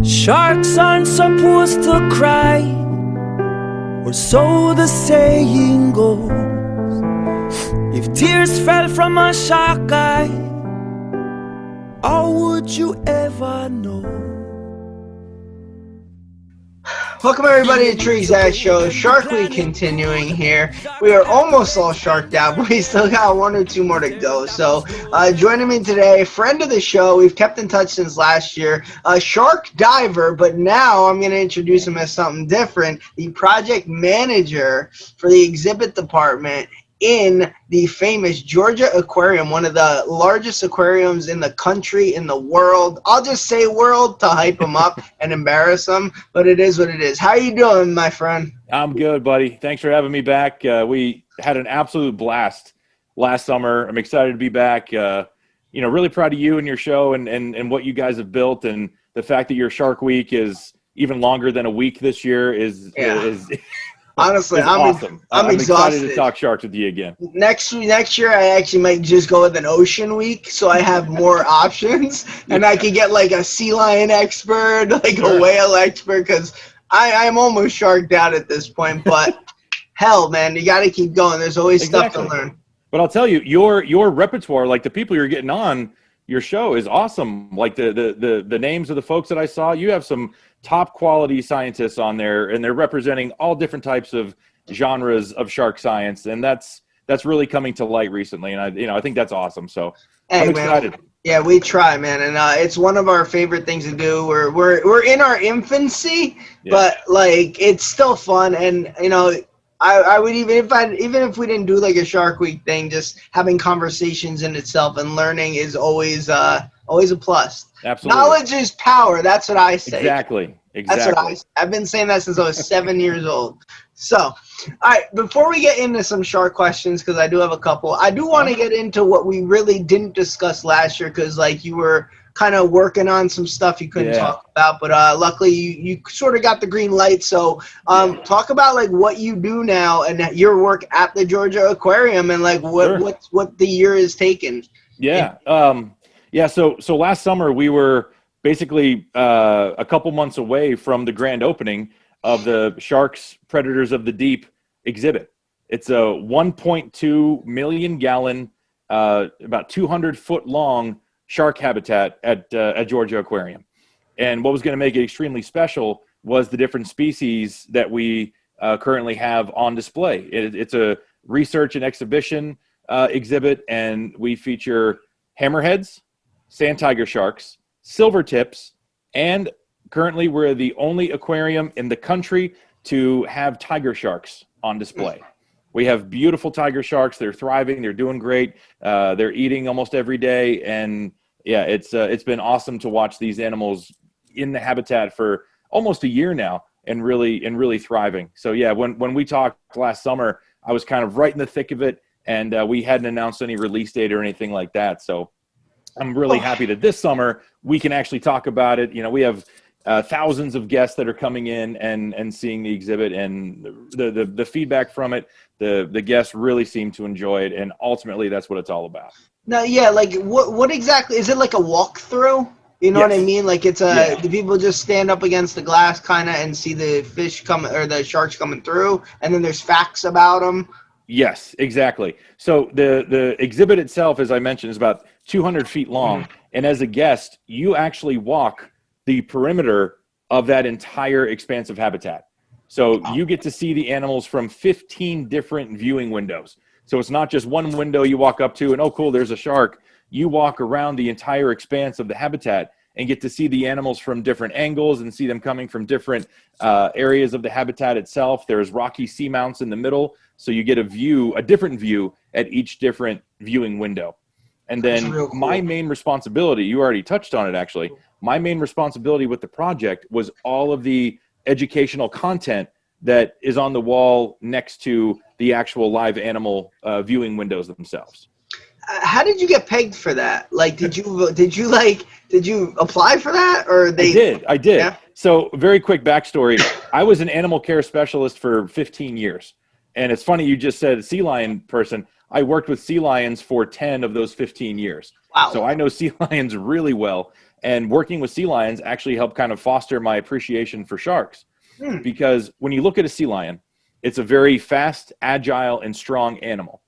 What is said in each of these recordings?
Sharks aren't supposed to cry, or so the saying goes. If tears fell from a shark eye, how would you ever know? Welcome everybody to TruExact Show. Shark Week continuing here. We are almost all sharked out, but we still got one or two more to go. So joining me today, friend of the show, we've kept in touch since last year, a shark diver, but now I'm going to introduce him as something different, the project manager for the exhibit department in the famous Georgia Aquarium, one of the largest aquariums in the country, in the world. I'll just say world to hype them up and embarrass them, but it is what it is. How you doing, my friend? I'm good, buddy. Thanks for having me back. We had an absolute blast last summer. I'm excited to be back. Really proud of you and your show and what you guys have built, and the fact that your Shark Week is even longer than a week this year is honestly, I'm awesome. I'm exhausted. Excited to talk sharks with you again. Next year, I actually might just go with an ocean week, so I have more options, and I could get like a sea lion expert, like a whale expert, because I'm almost sharked out at this point. But hell, man, you got to keep going. There's always stuff to learn. But I'll tell you, your repertoire, like the people you're getting on your show, is awesome. Like the names of the folks that I saw, you have some top quality scientists on there, and they're representing all different types of genres of shark science, and that's really coming to light recently, and I think that's awesome. So I'm excited. Man, yeah, we try, man, and it's one of our favorite things to do. We're in our infancy, but like it's still fun, and I would even if we didn't do like a Shark Week thing, just having conversations in itself and learning is always a plus. Absolutely. Knowledge is power. That's what I say. Exactly. That's what I've been saying that since I was 7 years old. So, all right, before we get into some shark questions, because I do have a couple, I do want to get into what we really didn't discuss last year, because like you were kind of working on some stuff you couldn't talk about, but luckily you sort of got the green light. So talk about like what you do now and your work at the Georgia Aquarium, and like what the year is taken. So last summer we were basically a couple months away from the grand opening of the Sharks Predators of the Deep exhibit. It's a 1.2 million gallon, about 200-foot long shark habitat at Georgia Aquarium. And what was going to make it extremely special was the different species that we currently have on display. It's a research and exhibition exhibit, and we feature hammerheads, sand tiger sharks, silver tips, and currently we're the only aquarium in the country to have tiger sharks on display. We have beautiful tiger sharks. They're thriving. They're doing great. They're eating almost every day. And yeah, it's been awesome to watch these animals in the habitat for almost a year now and really thriving. So yeah, when we talked last summer, I was kind of right in the thick of it, and we hadn't announced any release date or anything like that. So I'm really happy that this summer we can actually talk about it. We have thousands of guests that are coming in and seeing the exhibit, and the feedback from it, the guests really seem to enjoy it, and ultimately that's what it's all about. Now, like what exactly is it? Like a walkthrough? You know what I mean? Like it's the people just stand up against the glass kind of and see the fish come or the sharks coming through, and then there's facts about them. Yes, exactly. So the exhibit itself, as I mentioned, is about 200 feet long. And as a guest, you actually walk the perimeter of that entire expansive habitat. So you get to see the animals from 15 different viewing windows. So it's not just one window you walk up to and, oh, cool, there's a shark. You walk around the entire expanse of the habitat and get to see the animals from different angles and see them coming from different areas of the habitat itself. There's rocky seamounts in the middle, so you get a different view at each different viewing window. And then my main responsibility, you already touched on it actually, my main responsibility with the project was all of the educational content that is on the wall next to the actual live animal viewing windows themselves. How did you get pegged for that? Like, did you apply for that, or they? I did. Yeah? So very quick backstory. I was an animal care specialist for 15 years. And it's funny you just said sea lion person. I worked with sea lions for 10 of those 15 years. Wow. So I know sea lions really well. And working with sea lions actually helped kind of foster my appreciation for sharks. Because when you look at a sea lion, it's a very fast, agile, and strong animal.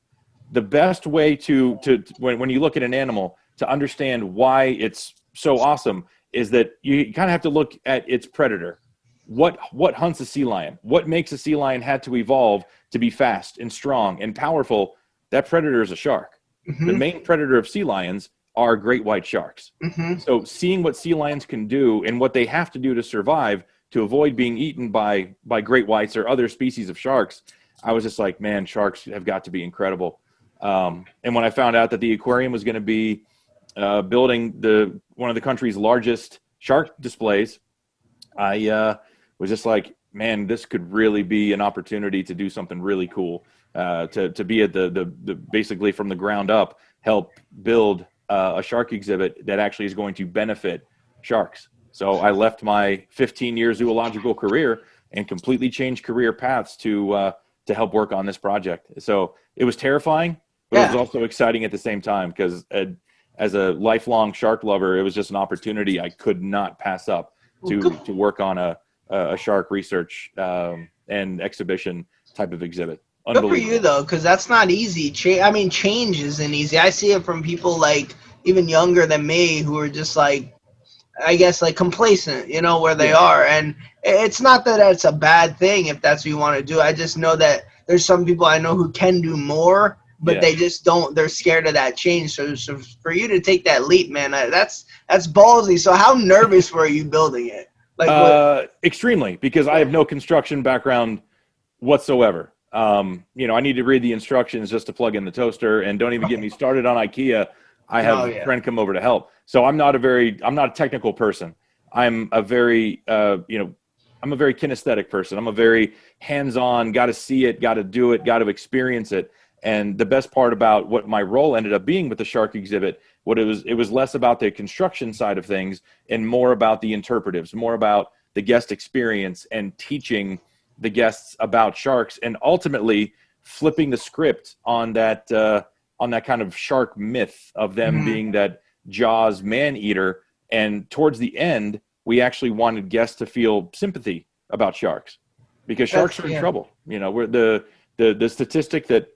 The best way to when you look at an animal to understand why it's so awesome is that you kind of have to look at its predator. What hunts a sea lion? What makes a sea lion had to evolve to be fast and strong and powerful? That predator is a shark. The main predator of sea lions are great white sharks. So seeing what sea lions can do and what they have to do to survive to avoid being eaten by great whites or other species of sharks, I was just like, man, sharks have got to be incredible. And when I found out that the aquarium was going to be building one of the country's largest shark displays, I was just like, man, this could really be an opportunity to do something really cool, to be at the basically from the ground up, help build a shark exhibit that actually is going to benefit sharks. So I left my 15-year zoological career and completely changed career paths to help work on this project. So it was terrifying, but it was also exciting at the same time, because as a lifelong shark lover, it was just an opportunity I could not pass up to work on a shark research and exhibition type of exhibit. Good for you, though, because that's not easy. I mean, change isn't easy. I see it from people like even younger than me who are just like, I guess, like complacent, you know, where they are. And it's not that it's a bad thing if that's what you want to do. I just know that there's some people I know who can do more, but they just don't. They're scared of that change. So for you to take that leap, man, that's ballsy. So how nervous were you building it? Like extremely, because I have no construction background whatsoever. You know, I need to read the instructions just to plug in the toaster, and don't even get me started on IKEA. I have a friend come over to help. So I'm not a technical person. I'm a very, I'm a very kinesthetic person. I'm a very hands-on, got to see it, got to do it, got to experience it. And the best part about what my role ended up being with the shark exhibit, it was less about the construction side of things and more about the interpretives, more about the guest experience and teaching the guests about sharks, and ultimately flipping the script on that kind of shark myth of them being that Jaws man-eater. And towards the end, we actually wanted guests to feel sympathy about sharks, because sharks are in trouble. You know, the statistic that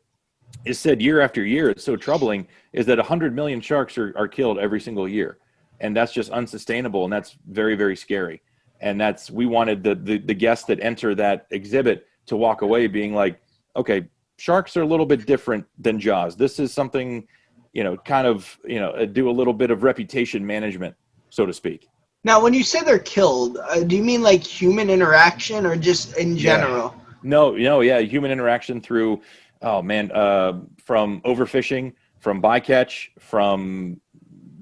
is said year after year, it's so troubling, is that 100 million sharks are killed every single year. And that's just unsustainable, and that's very, very scary. And we wanted the guests that enter that exhibit to walk away being like, okay, sharks are a little bit different than Jaws. This is something, you know, kind of, you know, do a little bit of reputation management, so to speak. Now, when you say they're killed, do you mean like human interaction or just in general? No, human interaction through, from overfishing, from bycatch, from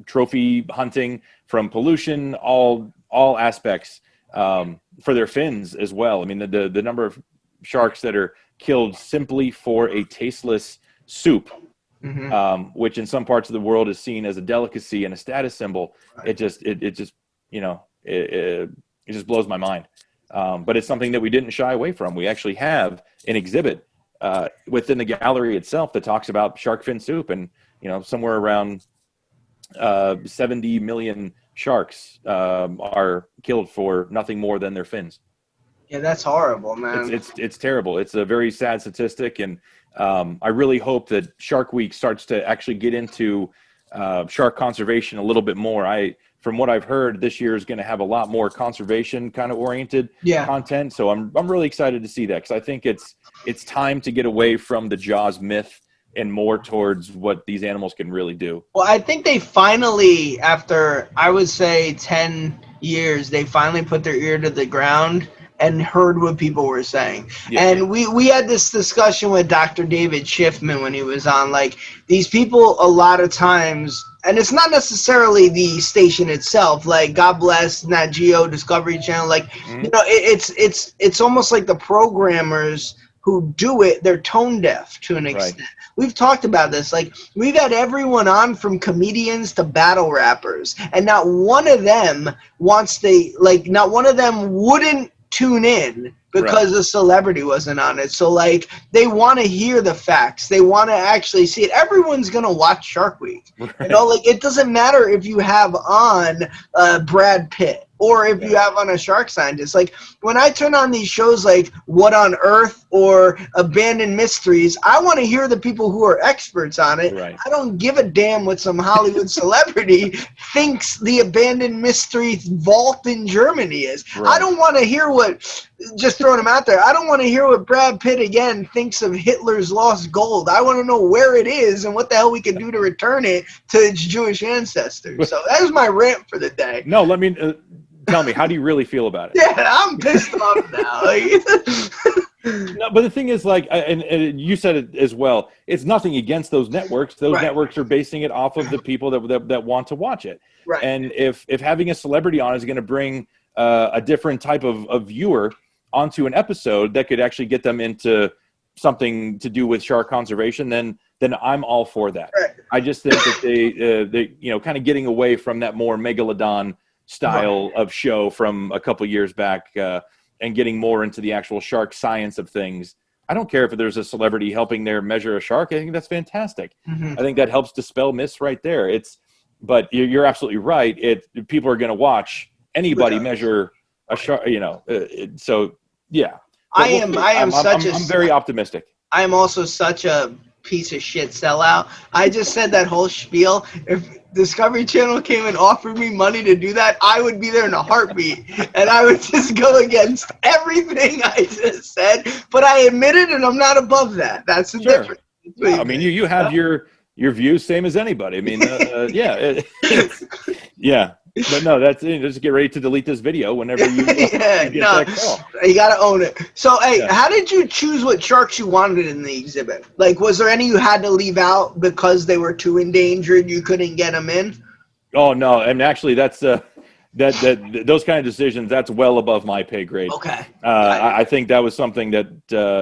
trophy hunting, from pollution, all aspects, for their fins as well. I mean, the number of sharks that are killed simply for a tasteless soup, which in some parts of the world is seen as a delicacy and a status symbol. It just blows my mind. But it's something that we didn't shy away from. We actually have an exhibit within the gallery itself that talks about shark fin soup, and somewhere around 70 million sharks are killed for nothing more than their fins. Yeah, that's horrible, man. It's terrible. It's a very sad statistic, and I really hope that Shark Week starts to actually get into shark conservation a little bit more. From what I've heard, this year is going to have a lot more conservation kind of oriented content. So I'm really excited to see that, because I think it's time to get away from the Jaws myth and more towards what these animals can really do. Well, I think they finally, after I would say 10 years, they finally put their ear to the ground and heard what people were saying. And we had this discussion with Dr. David Schiffman when he was on, like, these people a lot of times, and it's not necessarily the station itself, like, God bless NatGEO, Discovery Channel, like, it's almost like the programmers who do it, they're tone deaf to an extent. We've talked about this. Like, we've had everyone on, from comedians to battle rappers, and not one of them not one of them wouldn't tune in because the celebrity wasn't on it. So like they want to hear the facts. They want to actually see it. Everyone's going to watch Shark Week. Right. You know, like it doesn't matter if you have on Brad Pitt or if you have on a shark scientist. Like when I turn on these shows like What on Earth or Abandoned Mysteries, I want to hear the people who are experts on it. Right. I don't give a damn what some Hollywood celebrity thinks the abandoned mystery vault in Germany is. Right. I don't want to hear what, just throwing them out there, I don't want to hear what Brad Pitt again thinks of Hitler's lost gold. I want to know where it is and what the hell we can do to return it to its Jewish ancestors. So that was my rant for the day. No, let me tell me, how do you really feel about it? Yeah, I'm pissed off now. No, but the thing is, like, and you said it as well, it's nothing against those networks. Those networks are basing it off of the people that want to watch it. Right. And if having a celebrity on is going to bring a different type of viewer onto an episode that could actually get them into something to do with shark conservation, then I'm all for that. Right. I just think that they you know, kind of getting away from that more megalodon style of show from a couple years back, and getting more into the actual shark science of things. I don't care if there's a celebrity helping there measure a shark. I think that's fantastic. I think that helps dispel myths right there. But you're absolutely right. People are going to watch anybody measure a shark, you know. So yeah, I'm very optimistic. I am also such a piece of shit sellout. I just said that whole spiel. If Discovery Channel came and offered me money to do that, I would be there in a heartbeat, and I would just go against everything I just said. But I admit it, and I'm not above that. That's the difference. No, I mean, you have your views, same as anybody. I mean, yeah. But no, that's it. Just get ready to delete this video whenever you get that call. You got to own it. So, hey, how did you choose what sharks you wanted in the exhibit? Like, was there any you had to leave out because they were too endangered, you couldn't get them in? Oh, no. And actually, that's those kind of decisions, that's well above my pay grade. Okay. I think that was something that,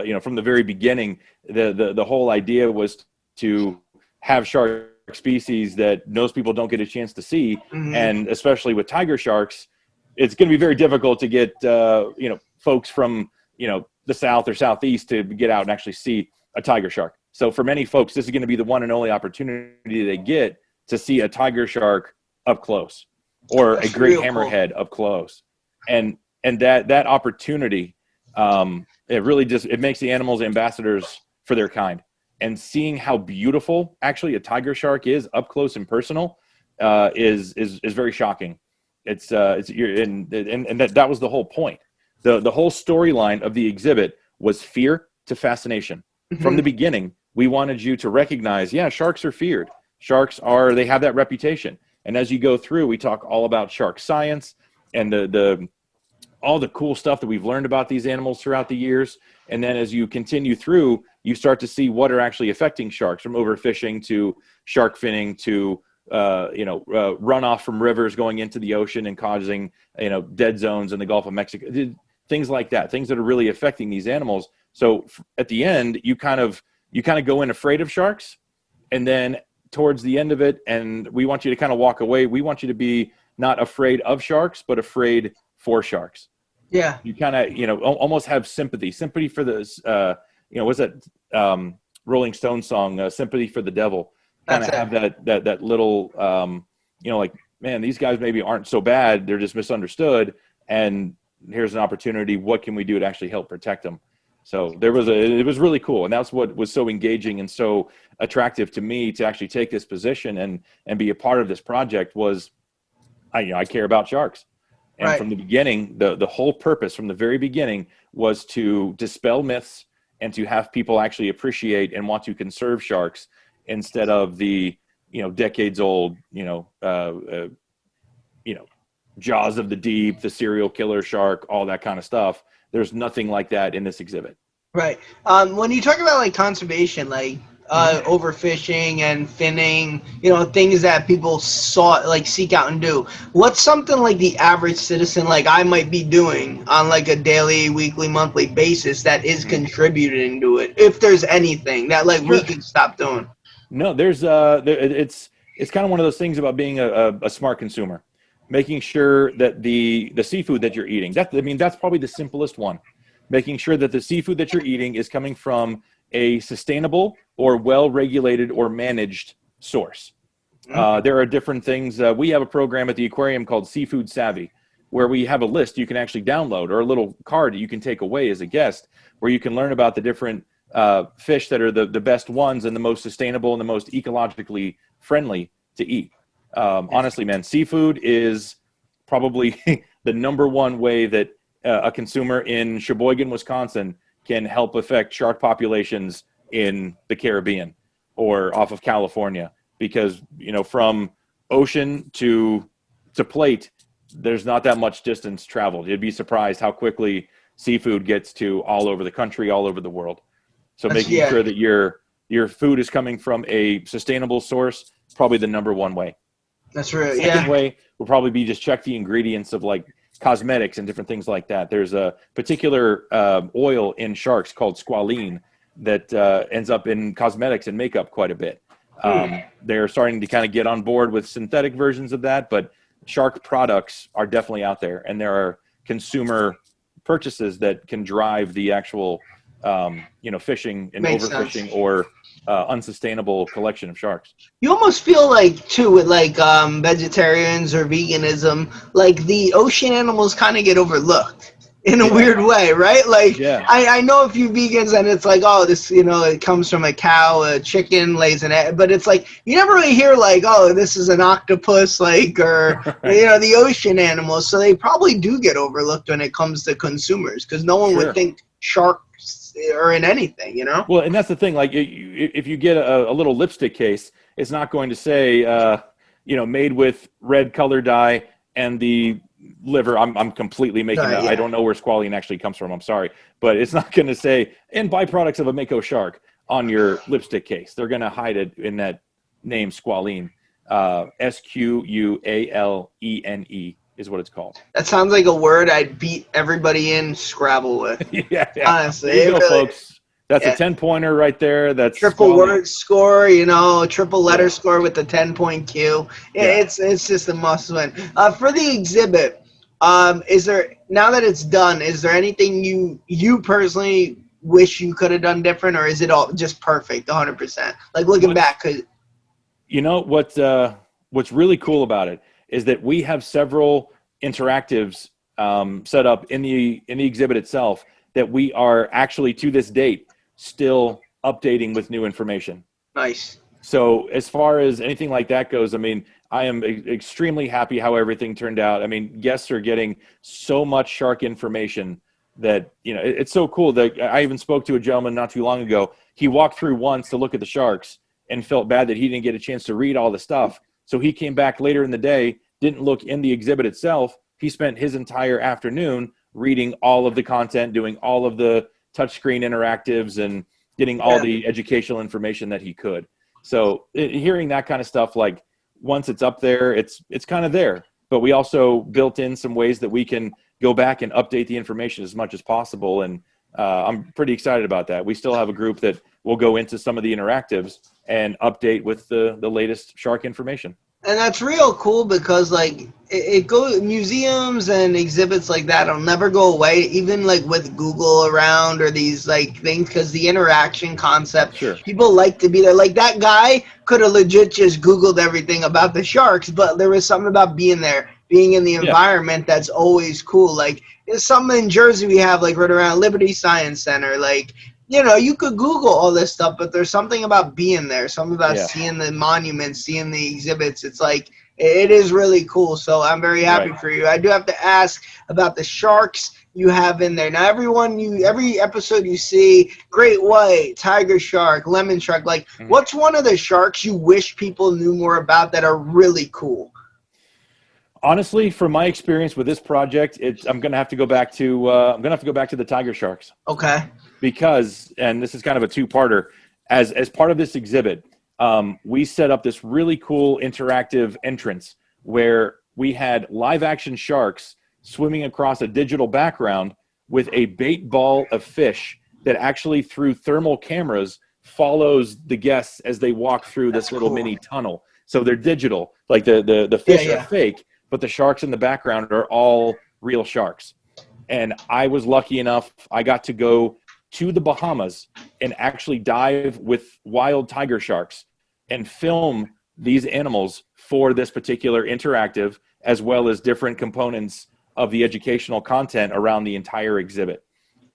you know, from the very beginning, the whole idea was to have shark species that most people don't get a chance to see, and especially with tiger sharks, it's going to be very difficult to get you know, folks from, you know, the south or southeast to get out and actually see a tiger shark. So for many folks, this is going to be the one and only opportunity they get to see a tiger shark up close, or a great hammerhead up close, and that opportunity, it really just, it makes the animals ambassadors for their kind. And seeing how beautiful actually a tiger shark is up close and personal is very shocking. And that was the whole point. The whole storyline of the exhibit was fear to fascination. From the beginning, we wanted you to recognize, yeah, sharks are feared. They have that reputation. And as you go through, we talk all about shark science and all the cool stuff that we've learned about these animals throughout the years. And then as you continue through, you start to see what are actually affecting sharks, from overfishing to shark finning to runoff from rivers going into the ocean and causing, you know, dead zones in the Gulf of Mexico, things like that, things that are really affecting these animals. So at the end, you kind of go in afraid of sharks, and then towards the end of it, and we want you to kind of walk away. We want you to be not afraid of sharks, but afraid for sharks. Yeah. You kind of, you know, almost have sympathy for this, you know, what's that Rolling Stones song, Sympathy for the Devil? Kind of have that little, you know, like, man, these guys maybe aren't so bad. They're just misunderstood. And here's an opportunity. What can we do to actually help protect them? So it was really cool. And that's what was so engaging and so attractive to me to actually take this position and be a part of this project was, I care about sharks. And from the beginning, the whole purpose from the very beginning was to dispel myths and to have people actually appreciate and want to conserve sharks instead of the, you know, decades old, Jaws of the Deep, the serial killer shark, all that kind of stuff. There's nothing like that in this exhibit. Right. When you talk about like conservation, like overfishing and finning, you know, things that people seek out and do, what's something like the average citizen like I might be doing on like a daily, weekly, monthly basis that is contributing to it, if there's anything that like we could stop doing? No, there's it's kind of one of those things about being a smart consumer. making sure that the seafood that you're eating, that's probably the simplest one. Making sure that the seafood that you're eating is coming from a sustainable or well-regulated or managed source. There are different things. We have a program at the aquarium called Seafood Savvy, where we have a list you can actually download, or a little card that you can take away as a guest, where you can learn about the different fish that are the best ones and the most sustainable and the most ecologically friendly to eat. Honestly, man, seafood is probably the #1 way that a consumer in Sheboygan, Wisconsin can help affect shark populations in the Caribbean or off of California, because, you know, from ocean to plate, there's not that much distance traveled. You'd be surprised how quickly seafood gets to all over the country, all over the world. So making sure that your food is coming from a sustainable source, probably the #1 way. That's right. Second way will probably be just check the ingredients of like cosmetics and different things like that. There's a particular oil in sharks called squalene that ends up in cosmetics and makeup quite a bit. They're starting to kind of get on board with synthetic versions of that, but shark products are definitely out there, and there are consumer purchases that can drive the actual fishing and overfishing or unsustainable collection of sharks. You almost feel like, too, with like vegetarians or veganism, like the ocean animals kind of get overlooked in a weird way, right? Like, I know a few vegans and it's like, oh, this, you know, it comes from a cow, a chicken lays an egg, but it's like, you never really hear like, oh, this is an octopus, like, or, you know, the ocean animals. So they probably do get overlooked when it comes to consumers, because no one would think sharks are in anything, you know? Well, and that's the thing, like, if you get a little lipstick case, it's not going to say, made with red color dye and the liver. I'm completely making that. I don't know where squalene actually comes from. I'm sorry, but it's not going to say and byproducts of a mako shark on your lipstick case. They're going to hide it in that name, squalene. SQUALENE is what it's called. That sounds like a word I'd beat everybody in Scrabble with. Honestly, there you go, folks. That's a 10-pointer right there. That's triple word score, you know, triple letter score with the 10-point Q. It's just a must win. For the exhibit, is there, now that it's done, is there anything you personally wish you could have done different, or is it all just perfect, 100%? Like looking back, cause you know what's really cool about it is that we have several interactives set up in the exhibit itself that we are actually, to this date, still updating with new information. Nice. So as far as anything like that goes, I mean, I am extremely happy how everything turned out. I mean, guests are getting so much shark information that, you know, it's so cool that I even spoke to a gentleman not too long ago. He walked through once to look at the sharks and felt bad that he didn't get a chance to read all the stuff. So he came back later in the day, didn't look in the exhibit itself. He spent his entire afternoon reading all of the content, doing all of the touchscreen interactives, and getting all the educational information that he could. So hearing that kind of stuff, like once it's up there, it's kind of there. But we also built in some ways that we can go back and update the information as much as possible. And I'm pretty excited about that. We still have a group that will go into some of the interactives and update with the latest shark information. And that's real cool, because like it goes, museums and exhibits like that will never go away, even like with Google around or these like things, because the interaction concept, people like to be there. Like that guy could have legit just Googled everything about the sharks, but there was something about being there, being in the environment that's always cool. Like there's something in Jersey we have, like right around Liberty Science Center, like, you know, you could Google all this stuff, but there's something about being there, something about seeing the monuments, seeing the exhibits. It's like, it is really cool. So I'm very happy for you. I do have to ask about the sharks you have in there. Now, every episode you see, great white, tiger shark, lemon shark, like what's one of the sharks you wish people knew more about that are really cool? Honestly, from my experience with this project, I'm gonna have to go back to the tiger sharks. Okay. Because, and this is kind of a two-parter, as part of this exhibit, we set up this really cool interactive entrance where we had live action sharks swimming across a digital background with a bait ball of fish that actually, through thermal cameras, follows the guests as they walk through this little mini tunnel. So they're digital, like the fish are fake, but the sharks in the background are all real sharks. And I was lucky enough, I got to go to the Bahamas and actually dive with wild tiger sharks and film these animals for this particular interactive, as well as different components of the educational content around the entire exhibit.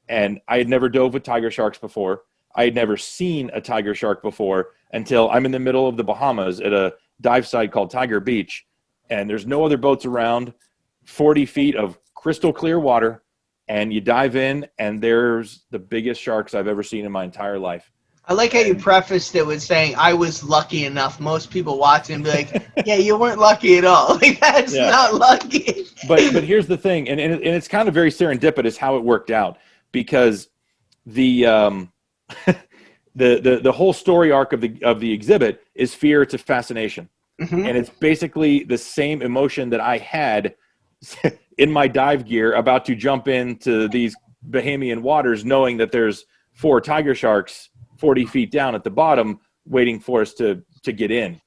And I had never dove with tiger sharks before. I had never seen a tiger shark before until I'm in the middle of the Bahamas at a dive site called Tiger Beach. And there's no other boats around, 40 feet of crystal clear water. And you dive in and there's the biggest sharks I've ever seen in my entire life. I like how you prefaced it with saying, I was lucky enough. Most people watching be like, yeah, you weren't lucky at all. Like, that's not lucky. But here's the thing, and it's kind of very serendipitous how it worked out, because the the whole story arc of the exhibit is fear to fascination. And it's basically the same emotion that I had in my dive gear about to jump into these Bahamian waters, knowing that there's 4 tiger sharks 40 feet down at the bottom waiting for us to get in.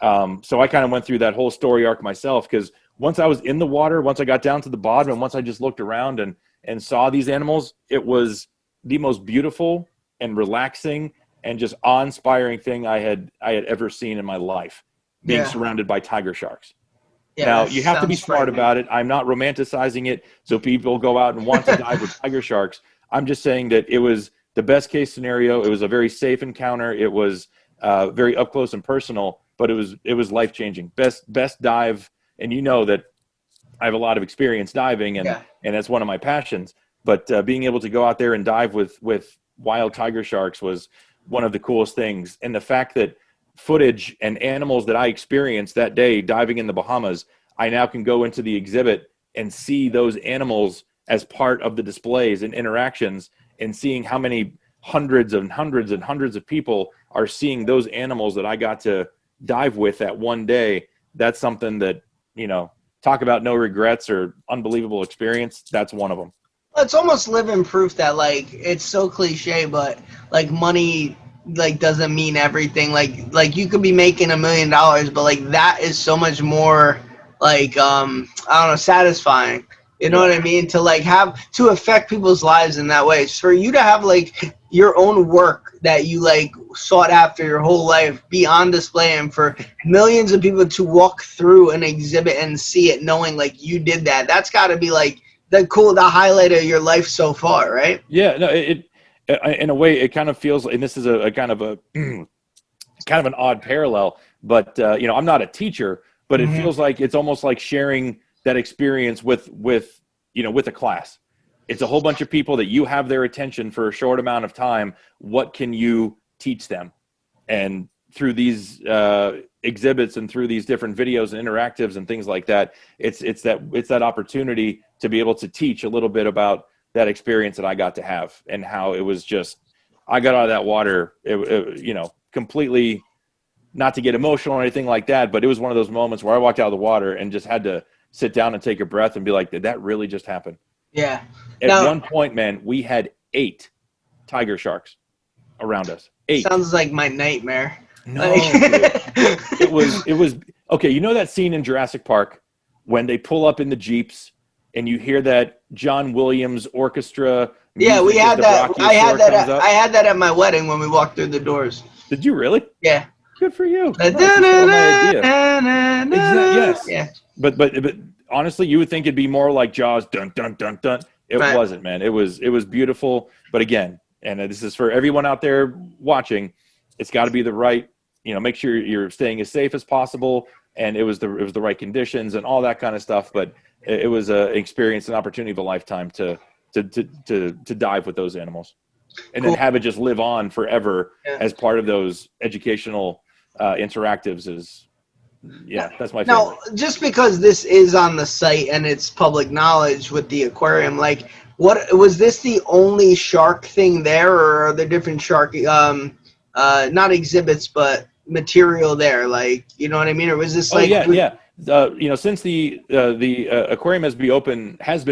So I kind of went through that whole story arc myself, because once I was in the water, once I got down to the bottom, and once I just looked around and saw these animals, it was the most beautiful and relaxing and just awe-inspiring thing I had ever seen in my life, being surrounded by tiger sharks. Now, you have to be smart about it. I'm not romanticizing it so people go out and want to dive with tiger sharks. I'm just saying that it was the best case scenario. It was a very safe encounter. It was very up close and personal, but it was life-changing. Best dive, and you know that I have a lot of experience diving, and that's one of my passions. But being able to go out there and dive with wild tiger sharks was one of the coolest things. And the fact that footage and animals that I experienced that day diving in the Bahamas, I now can go into the exhibit and see those animals as part of the displays and interactions, and seeing how many hundreds and hundreds and hundreds of people are seeing those animals that I got to dive with that one day. That's something that, you know, talk about no regrets or unbelievable experience. That's one of them. It's almost living proof that, like, it's so cliche, but like money like doesn't mean everything. Like you could be making $1 million, but like that is so much more like I don't know, satisfying. You know what I mean? To like to affect people's lives in that way. For you to have like your own work that you like sought after your whole life be on display, and for millions of people to walk through an exhibit and see it knowing like you did that, that's got to be like the highlight of your life so far, right? Yeah, no, it in a way it kind of feels, and this is a kind of an odd parallel, but you know, I'm not a teacher, but it feels like it's almost like sharing that experience with a class. It's a whole bunch of people that you have their attention for a short amount of time. What can you teach them? And through these exhibits and through these different videos and interactives and things like that, it's that opportunity to be able to teach a little bit about that experience that I got to have, and how it was just, I got out of that water, you know, completely, not to get emotional or anything like that, but it was one of those moments where I walked out of the water and just had to sit down and take a breath and be like, did that really just happen? Yeah. At one point, man, we had 8 tiger sharks around us. 8. Sounds like my nightmare. No, it was okay. You know that scene in Jurassic Park when they pull up in the Jeeps and you hear that John Williams orchestra? Yeah, we had that. I had that at my wedding when we walked through the doors. Did you really? Yeah. Good for you. Yes. Yeah. But honestly, you would think it'd be more like Jaws, dun dun dun dun. It wasn't, man. It was beautiful. But again, and this is for everyone out there watching, it's got to be the right, you know, make sure you're staying as safe as possible, and it was the right conditions and all that kind of stuff. But it was an experience, an opportunity of a lifetime to dive with those animals, and then have it just live on forever as part of those educational interactives. Is that's my favorite. Now, just because this is on the site and it's public knowledge with the aquarium, like, what was this the only shark thing there, or are there different shark not exhibits but material there, like, you know what I mean? Or was this like you know, since the aquarium has been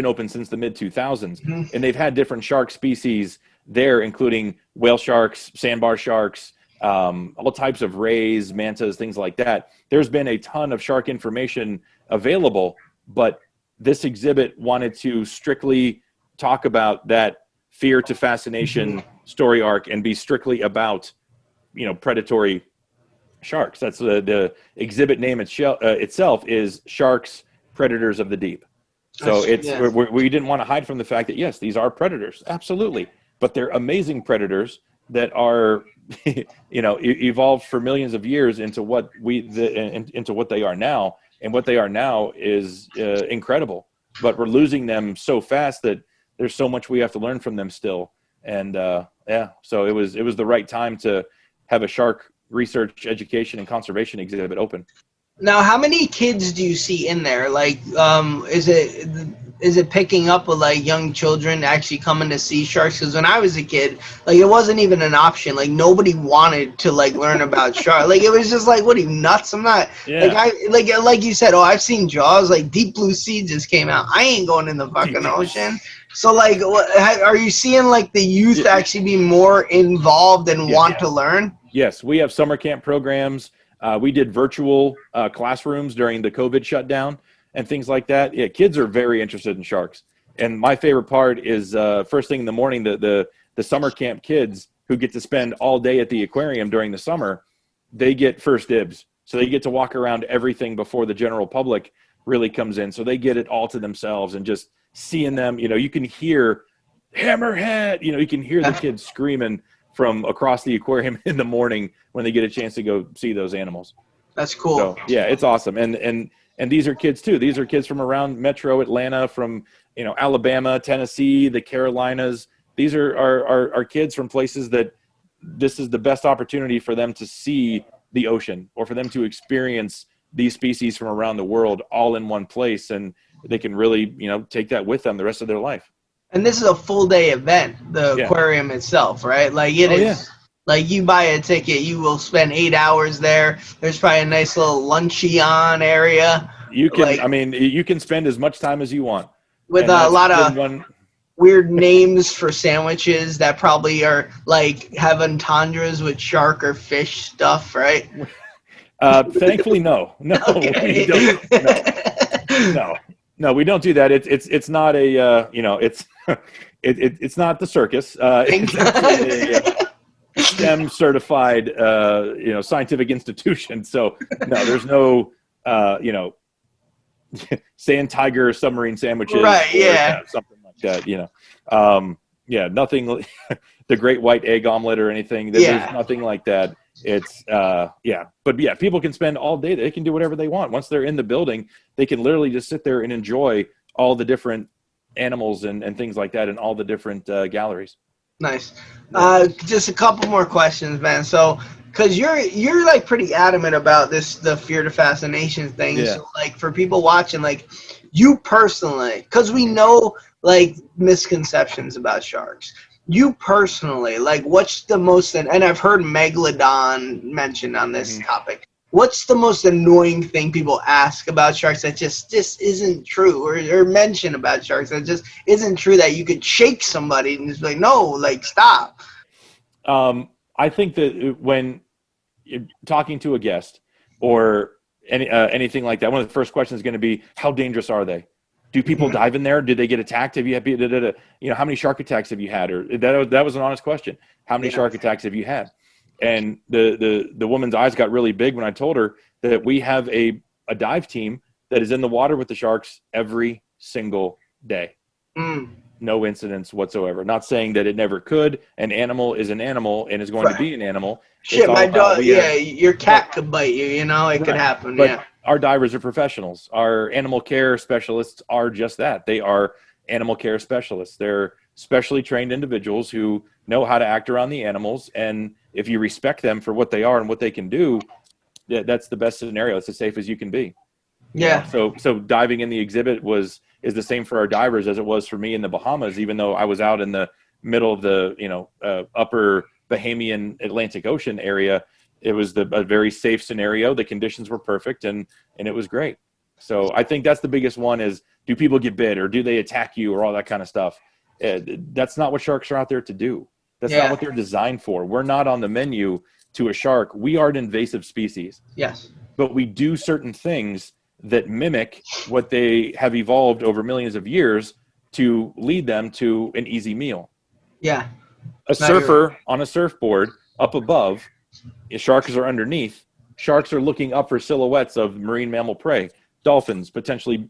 open since the mid 2000s, and they've had different shark species there, including whale sharks, sandbar sharks, all types of rays, mantas, things like that. There's been a ton of shark information available, but this exhibit wanted to strictly talk about that fear to fascination story arc and be strictly about, predatory sharks. That's the exhibit name itself is Sharks, Predators of the Deep. So we didn't want to hide from the fact that, yes, these are predators, absolutely, but they're amazing predators that are, evolved for millions of years into what into what they are now. And what they are now is incredible, but we're losing them so fast that there's so much we have to learn from them still. And so it was the right time to have a shark research, education, and conservation exhibit open. Now, how many kids do you see in there? Like, is it picking up with like young children actually coming to see sharks? Because when I was a kid, like it wasn't even an option. Like nobody wanted to like learn about sharks. Like it was just like, what are you nuts? I'm not. Yeah. Like you said. Oh, I've seen Jaws. Like Deep Blue Sea just came out. I ain't going in the fucking ocean. So like, are you seeing like the youth actually be more involved and want to learn? Yes, we have summer camp programs. We did virtual classrooms during the COVID shutdown and things like that. Yeah, kids are very interested in sharks. And my favorite part is first thing in the morning, the summer camp kids who get to spend all day at the aquarium during the summer, they get first dibs. So they get to walk around everything before the general public really comes in. So they get it all to themselves, and just seeing them, you can hear hammerhead, you can hear the kids screaming from across the aquarium in the morning when they get a chance to go see those animals. That's cool. So yeah, it's awesome. And these are kids too. These are kids from around Metro Atlanta, from Alabama, Tennessee, the Carolinas. These are kids from places that this is the best opportunity for them to see the ocean, or for them to experience these species from around the world all in one place, and they can really take that with them the rest of their life. And this is a full day event, the aquarium itself, right? Like it is. Like you buy a ticket, you will spend 8 hours there. There's probably a nice little lunchy-on area. You can, you can spend as much time as you want. With a lot of weird names for sandwiches that probably are like have entendres with shark or fish stuff, right? Thankfully, no. We don't. No, we don't do that. It's not a it's not the circus. It's actually a STEM certified scientific institution. So no, there's no sand tiger submarine sandwiches, right? Or, something like that. Nothing. The great white egg omelet or anything. There's nothing like that. It's but people can spend all day. They can do whatever they want. Once they're in the building, they can literally just sit there and enjoy all the different animals and things like that, and all the different galleries. Nice. Just a couple more questions, man. So, because you're like pretty adamant about the fear to fascination thing. Yeah. So, like for people watching, like you personally, because we know like misconceptions about sharks. You personally, like, what's the most, and I've heard Megalodon mentioned on this topic. What's the most annoying thing people ask about sharks that just isn't true, or mention about sharks that just isn't true, that you could shake somebody and just be like, no, like, stop? I think that when you're talking to a guest or anything like that, one of the first questions is going to be, how dangerous are they? Do people dive in there? Did they get attacked? Have you had, how many shark attacks have you had? Or that was an honest question. How many shark attacks have you had? And the woman's eyes got really big when I told her that we have a dive team that is in the water with the sharks every single day. No incidents whatsoever. Not saying that it never could. An animal is an animal and is going to be an animal. Shit, my dog, your cat could bite you, it could happen. But our divers are professionals. Our animal care specialists are just that. They are animal care specialists. They're specially trained individuals who know how to act around the animals. And if you respect them for what they are and what they can do, that's the best scenario. It's as safe as you can be. Yeah. So diving in the exhibit is the same for our divers as it was for me in the Bahamas, even though I was out in the middle of the upper Bahamian Atlantic Ocean area. It was a very safe scenario. The conditions were perfect, and it was great. So I think that's the biggest one is, do people get bit, or do they attack you, or all that kind of stuff? That's not what sharks are out there to do. That's not what they're designed for. We're not on the menu to a shark, we are an invasive species. Yes. But we do certain things that mimic what they have evolved over millions of years to lead them to an easy meal. Yeah. A surfer on a surfboard up above, sharks are underneath. Sharks are looking up for silhouettes of marine mammal prey, dolphins, potentially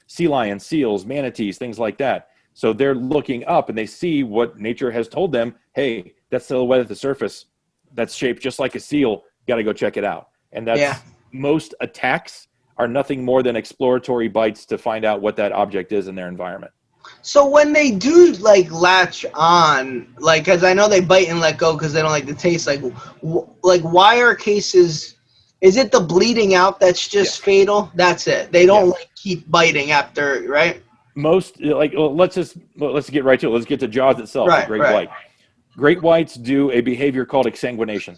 sea lions, seals, manatees, things like that. So they're looking up and they see what nature has told them. Hey, that silhouette at the surface, that's shaped just like a seal. Got to go check it out. And that's most attacks are nothing more than exploratory bites to find out what that object is in their environment. So when they do like latch on, like, because I know they bite and let go because they don't like the taste. Like why are cases? Is it the bleeding out that's just fatal? That's it. They don't like keep biting after, right? Most like let's get right to it. Let's get to Jaws itself. Right, the great white. Great whites do a behavior called exsanguination.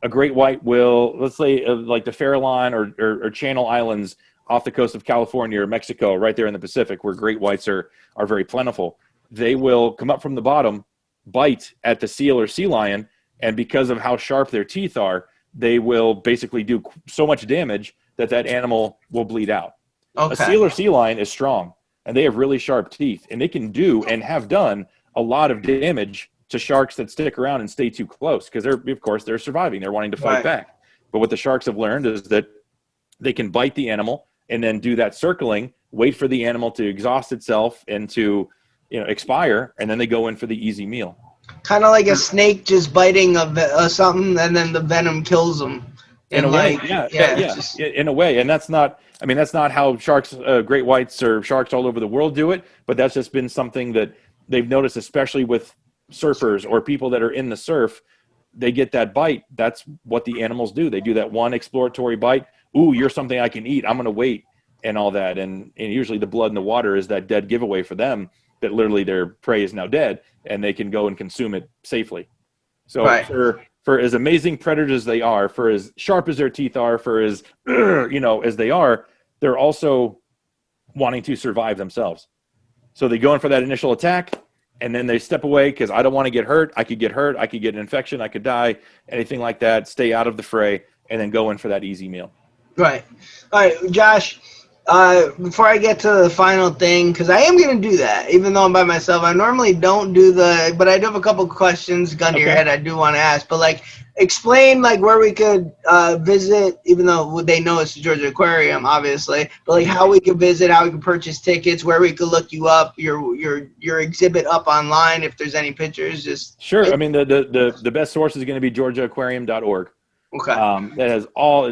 A great white will, let's say, like the Farallon or Channel Islands off the coast of California or Mexico, right there in the Pacific, where great whites are very plentiful. They will come up from the bottom, bite at the seal or sea lion, and because of how sharp their teeth are, they will basically do so much damage that animal will bleed out. Okay. A seal or sea lion is strong, and they have really sharp teeth, and they can do and have done a lot of damage to sharks that stick around and stay too close, because they're surviving. They're wanting to fight back. But what the sharks have learned is that they can bite the animal and then do that circling, wait for the animal to exhaust itself and to expire, and then they go in for the easy meal. Kind of like a snake just biting something, and then the venom kills them. In a way, in a way. And that's not how sharks, great whites or sharks all over the world do it, but that's just been something that they've noticed, especially with surfers or people that are in the surf. They get that bite. That's what the animals do. They do that one exploratory bite. Ooh, you're something I can eat. I'm going to wait and all that. And usually the blood in the water is that dead giveaway for them that literally their prey is now dead and they can go and consume it safely. So for as amazing predators as they are, for as sharp as their teeth are, for as, as they are, they're also wanting to survive themselves. So they go in for that initial attack, and then they step away because I don't want to get hurt. I could get hurt. I could get an infection. I could die, anything like that. Stay out of the fray, and then go in for that easy meal. Right. All right, Josh, before I get to the final thing, because I am going to do that, even though I'm by myself. I normally don't do but I do have a couple questions, gun to your head, I do want to ask. But, like, explain, like, where we could visit, even though they know it's the Georgia Aquarium, obviously. But, like, how we could visit, how we could purchase tickets, where we could look you up, your exhibit up online, if there's any pictures. Just sure. I mean, the best source is going to be GeorgiaAquarium.org. Okay. That has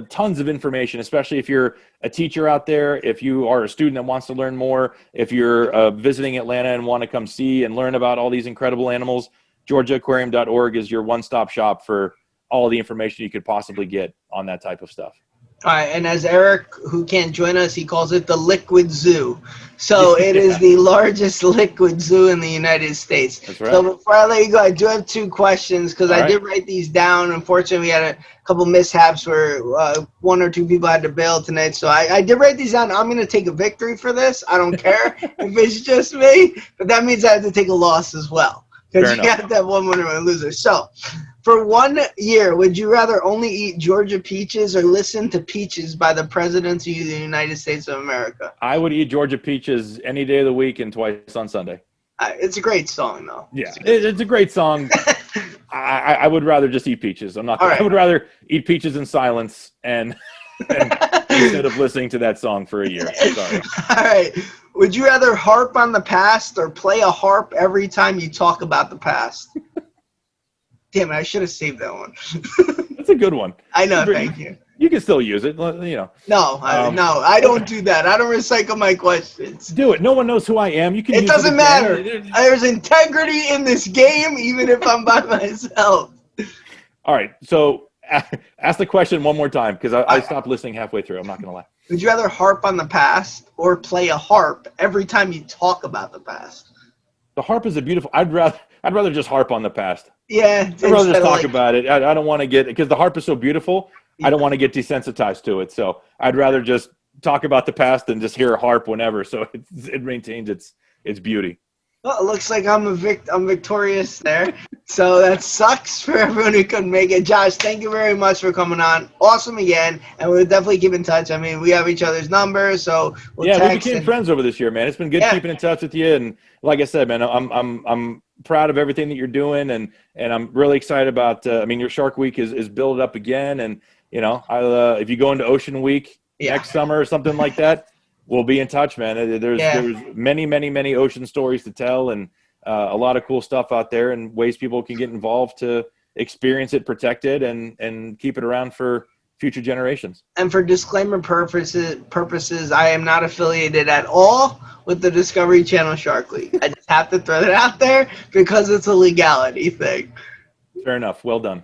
tons of information, especially if you're a teacher out there, if you are a student that wants to learn more, if you're visiting Atlanta and want to come see and learn about all these incredible animals. GeorgiaAquarium.org is your one-stop shop for all the information you could possibly get on that type of stuff. All right, and as Eric, who can't join us, he calls it the Liquid Zoo. So it is the largest liquid zoo in the United States. That's right. So before I let you go, I do have two questions because I did write these down. Unfortunately, we had a couple mishaps where one or two people had to bail tonight. So I did write these down. I'm going to take a victory for this. I don't care if it's just me, but that means I have to take a loss as well. Because you have to have one winner and one loser. So, for 1 year, would you rather only eat Georgia peaches or listen to Peaches by the President of the United States of America? I would eat Georgia peaches any day of the week and twice on Sunday. It's a great song, though. Yeah, it's a great song. I would rather just eat peaches. I would rather eat peaches in silence and instead of listening to that song for a year. Sorry. All right. Would you rather harp on the past or play a harp every time you talk about the past? Damn it, I should have saved that one. That's a good one. I know, thank you. You can still use it, No, I don't do that. I don't recycle my questions. Do it. No one knows who I am. You can. It doesn't matter. There's integrity in this game, even if I'm by myself. All right, so ask the question one more time because I stopped listening halfway through. I'm not going to lie. Would you rather harp on the past or play a harp every time you talk about the past? The harp is a beautiful. I'd rather just harp on the past. Yeah, I'd rather just talk about it. I don't want to get, because the harp is so beautiful. Yeah. I don't want to get desensitized to it. So I'd rather just talk about the past than just hear a harp whenever. So it maintains its beauty. Well, it looks like I'm victorious there. So that sucks for everyone who couldn't make it. Josh, thank you very much for coming on. Awesome again, and we'll definitely keep in touch. I mean, we have each other's numbers, so we'll Yeah, we text. became And friends over this year, man. It's been good yeah, keeping in touch with you. And like I said, man, I'm proud of everything that you're doing, and I'm really excited about. I mean, your Shark Week is built up again, and you know, if you go into Ocean Week yeah, next summer or something like that, we'll be in touch, man. There's many ocean stories to tell, and a lot of cool stuff out there, and ways people can get involved to experience it, protect it, and keep it around for future generations. and for disclaimer purposes, I am not affiliated at all with the Discovery Channel Shark League. I just have to throw that out there because it's a legality thing. Fair enough. Well done.